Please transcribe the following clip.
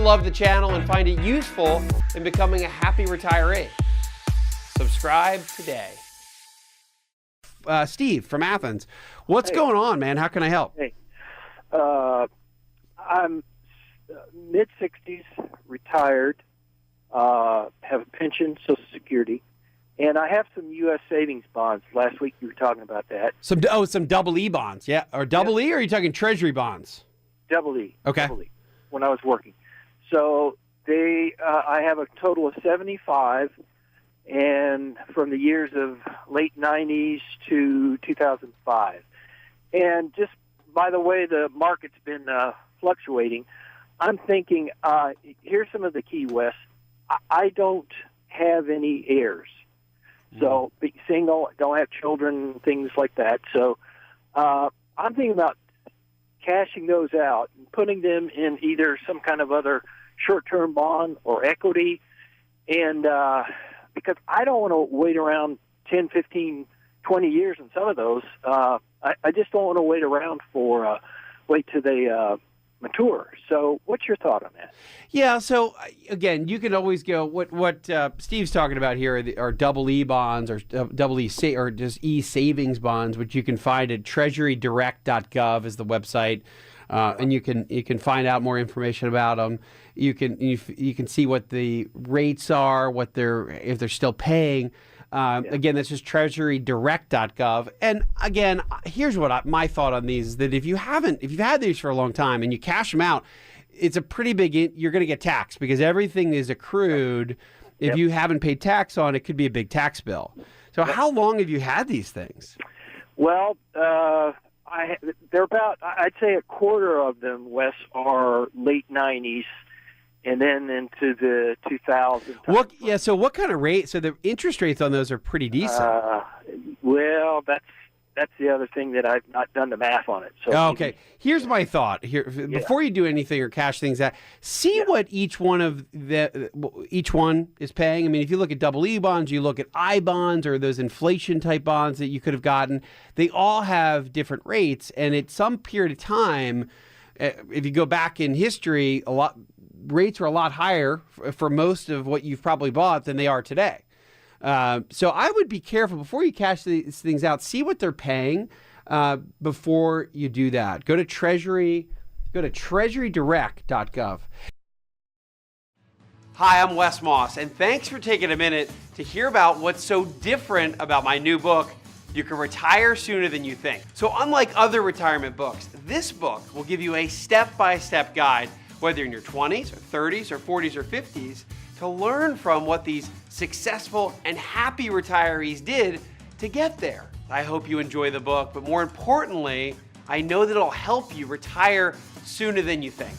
love the channel and find it useful in becoming a happy retiree. Subscribe today. Steve from Athens, what's going on, man? How can I help? Hey, I'm mid-60s, retired, have a pension, Social Security, and I have some U.S. savings bonds. Last week you were talking about that. Some double E bonds, yeah? Or double E, or are you talking treasury bonds? Double E. Okay. Double E, when I was working. So I have a total of 75, and from the years of late 90s to 2005. And just by the way the market's been fluctuating, I'm thinking, here's some of the key, Wes. I don't have any heirs. So, be single, don't have children, things like that. So, I'm thinking about cashing those out and putting them in either some kind of other short-term bond or equity. And because I don't want to wait around 10, 15, 20 years in some of those. I just don't want to wait around for wait till they mature. So what's your thought on that? Yeah, so again, you can always go, what Steve's talking about here are double E bonds or double E or just E savings bonds, which you can find at treasurydirect.gov is the website. And you can find out more information about them. You can see what the rates are, if they're still paying. Again, that's just treasurydirect.gov. And again, here's what my thought on these is that if you've had these for a long time and you cash them out, it's a pretty big, you're going to get taxed because everything is accrued. If you haven't paid tax on it, could be a big tax bill. So how long have you had these things? Well, they're about, I'd say a quarter of them, Wes, are late 90s. And then into the 2000s. So what kind of rate? So the interest rates on those are pretty decent. Well, that's the other thing that I've not done the math on it. So okay. Here's my thought. Before you do anything or cash things out, see what each one is paying. I mean, if you look at double E bonds, you look at I bonds or those inflation type bonds that you could have gotten. They all have different rates, and at some period of time, if you go back in history, rates were a lot higher for most of what you've probably bought than they are today. So I would be careful before you cash these things out. See what they're paying before you do that. Go to treasurydirect.gov. Hi, I'm Wes Moss, and thanks for taking a minute to hear about what's so different about my new book, You Can Retire Sooner Than You Think. So unlike other retirement books, this book will give you a step-by-step guide, whether you're in your 20s or 30s or 40s or 50s, to learn from what these successful and happy retirees did to get there. I hope you enjoy the book, but more importantly, I know that it'll help you retire sooner than you think.